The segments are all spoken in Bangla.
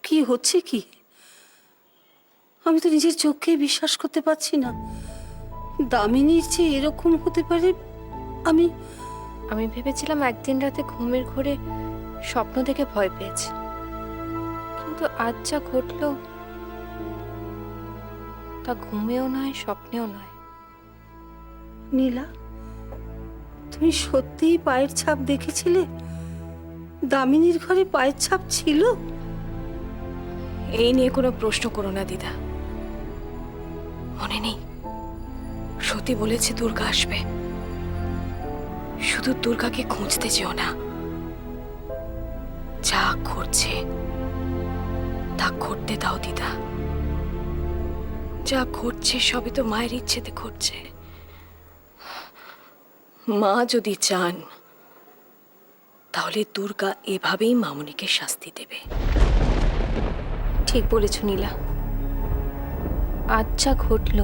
কি হচ্ছে কি? আমি তো নিজের চোখকেই বিশ্বাস করতে পারছি না। দামিনীর যে এরকম হতে পারে আমি আমি ভেবেছিলাম একদিন রাতে ঘুমের ঘোরে স্বপ্ন দেখে ভয় পেয়েছি, কিন্তু আজ যা ঘটলো তা ঘুমেও নয়, স্বপ্নেও নয়। নীলা, তুমি সত্যিই পায়ের ছাপ দেখেছিলে? দামিনীর ঘরে পায়ের ছাপ ছিল? এই নিয়ে কোনো প্রশ্ন করো না দিদা। মনে নেই সতী বলেছে দুর্গা আসবে? শুধু দুর্গাকে খুঁজতে যেও না। যা ঘটছে তা ঘটতে দাও দিদা। যা ঘটছে সবই তো মায়ের ইচ্ছেতে ঘটছে। মা যদি চান তাহলে দুর্গা এভাবেই মামুনিকে শাস্তি দেবে। ঠিক বলেছ নীলা। আজ যা ঘটল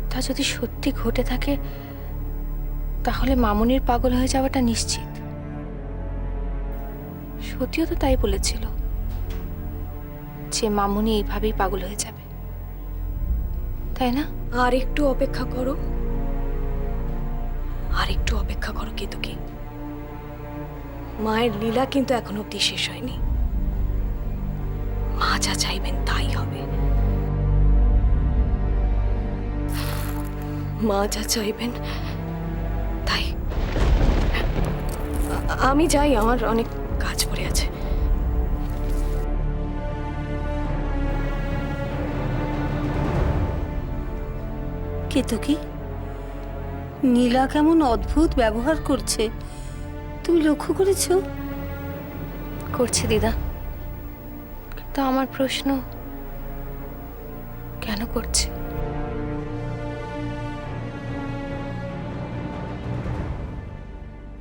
তা যদি সত্যি ঘটে থাকে তাহলে মামুনির পাগল হয়ে যাওয়াটা নিশ্চিত। সত্যিও তো তাই বলেছিল যে মামুনি এইভাবেই পাগল হয়ে যাবে, তাই না? আর একটু অপেক্ষা করো, আর একটু অপেক্ষা করো কেতকী। মায়ের লীলা কিন্তু এখনো অব্দি শেষ হয়নি। মা যা চাইবেন তাই হবে। মা যা চাইবেন তাই। আমি যাই, আমার অনেক কাজ পড়ে আছে। কেতকী, নীলা কেমন অদ্ভুত ব্যবহার করছে, তুমি লক্ষ্য করেছো? করছে দিদা, কিন্তু আমার প্রশ্ন, কেন করছে?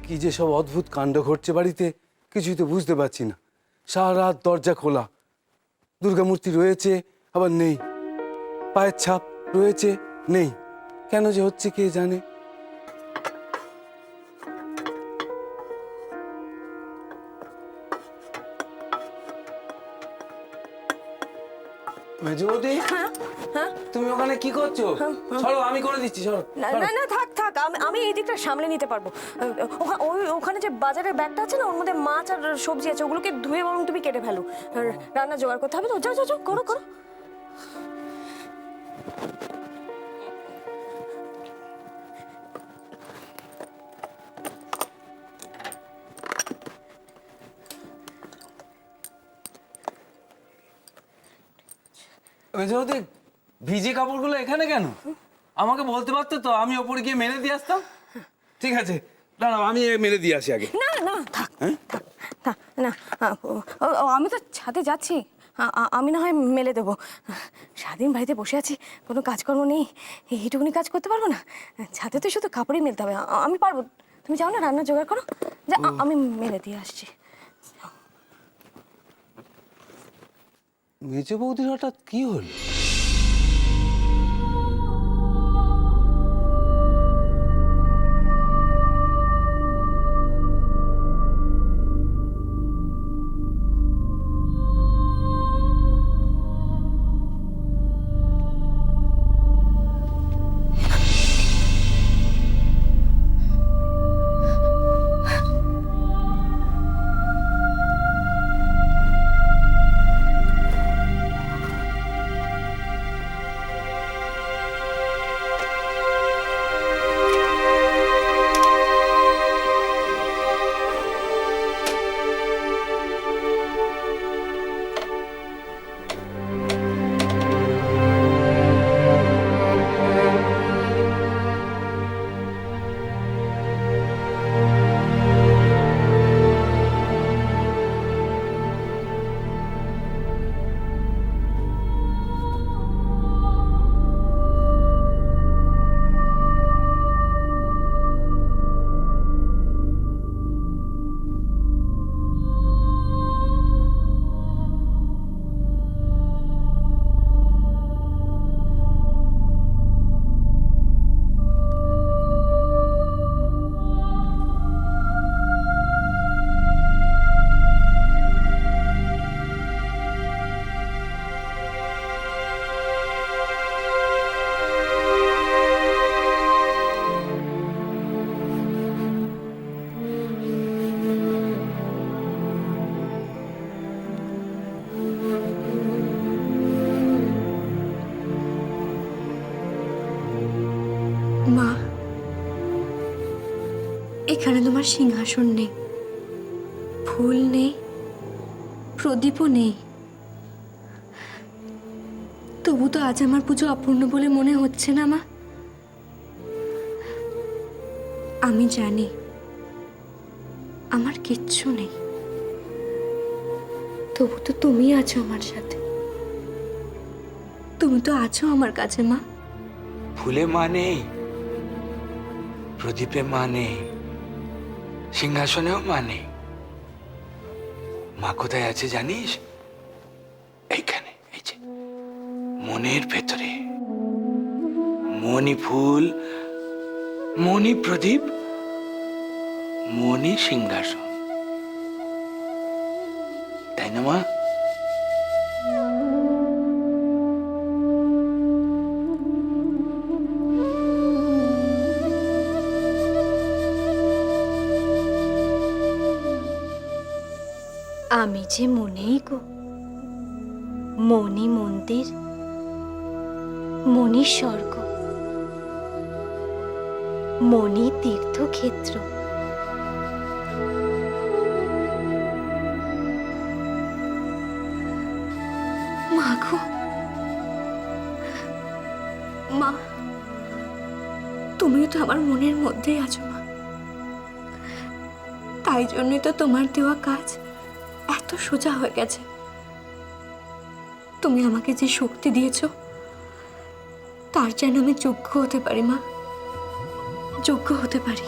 কি যে সব অদ্ভুত কাণ্ড ঘটছে বাড়িতে, কিছুই তো বুঝতে পারছি না। সারা রাত দরজা খোলা, দুর্গামূর্তি রয়েছে আবার নেই, পায়ের ছাপ রয়েছে নেই, কেন যে হচ্ছে কে জানে। মেজবৌদি, তুমি ওখানে কি করছো? সরো, আমি করে দিচ্ছি, সরো। না না না, থাক থাক, আমি এই দিকটা সামলে নিতে পারবো। ওখানে যে বাজারের ব্যাগটা আছে না, ওর মধ্যে মাছ আর সবজি আছে, ওগুলোকে ধুয়ে বরং তুমি কেটে ফেলো। রান্না জোগাড় করতে হবে তো, যাও যাও যাও, করো করো। মেজবৌদি, ভিজে কাপড়গুলো এখানে কেন? আমাকে বলতে পারতো তো, আমি ওপরে গিয়ে মেলে দিয়ে আসতাম। ঠিক আছে, দাঁড়াও, আমি মেলে দিয়ে আসি আগে। না না, থাক থাক, থাক না। আমি তো ছাদে যাচ্ছি, আমি না হয় মেলে দেবো। সারাদিন বাড়িতে বসে আছি, কোনো কাজকর্ম নেই, এইটুকুনি কাজ করতে পারবো না? ছাদে তো শুধু কাপড়ই মেলতে হবে, আমি পারবো। তুমি যাও না, রান্না জোগাড় করো, যা, আমি মেলে দিয়ে আসছি। মেজো বৌদির হঠাৎ কি হলো? আমার সিংহাসন নেই, ফুল নেই, প্রদীপও নেই, তবু তো আজ আমার পুজো অপূর্ণ বলে মনে হচ্ছে না মা। আমি জানি আমার কিচ্ছু নেই, তবু তো তুমি আছো আমার সাথে, তুমি তো আছো আমার কাছে মা। ফুলে মা নেই, প্রদীপে মা নেই, সিংহাসনেও মা নেই। মা কোথায় আছে জানিস? এইখানে, এই যে মনের ভেতরে। মনি ফুল, মনি প্রদীপ, মনি সিংহাসন। তাই না মা? আমি যে মনেই গো, মনি মন্দির, মনি স্বর্গ, মনি তীর্থক্ষেত্র। মা গো, মা, তুমিও তো আমার মনের মধ্যেই আছো মা। তাই জন্যই তো তোমার দেওয়া কাজ এত সোজা হয়ে গেছে। তুমি আমাকে যে শক্তি দিয়েছো, তার যেন আমি যোগ্য হতে পারি মা, যোগ্য হতে পারি।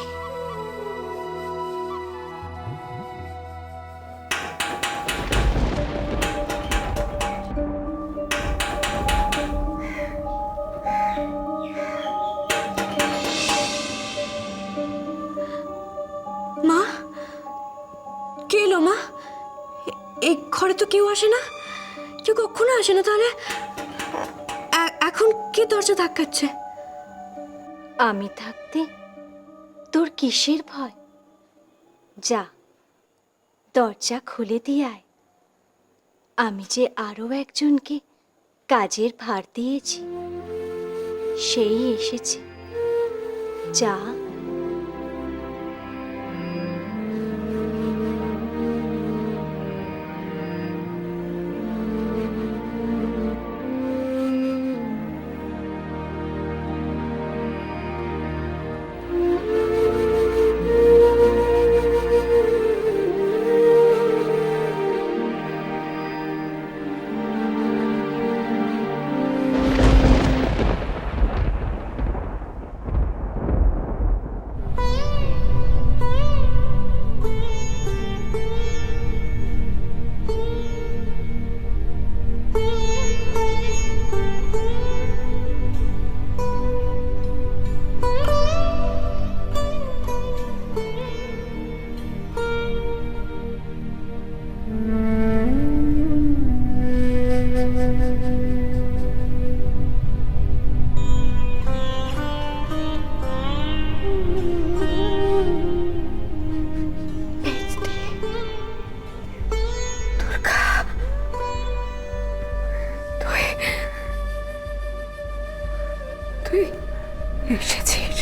মা, কে এলো মা? এই ঘরে তো কেউ আসে না, কেউ কখনো আসে না, তাহলে এখন কে দরজা ধাক্কাচ্ছে? আমি থাকতে তোর কিসের ভয়? যা, দরজা খুলে দিয়ে আয়। আমি যে আরো একজনকে কাজের ভার দিয়েছি, সেই এসেছে। যা। তুই এসেছিস?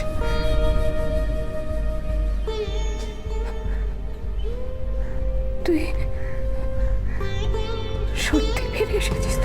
তুই সত্যি ফিরে এসেছিস?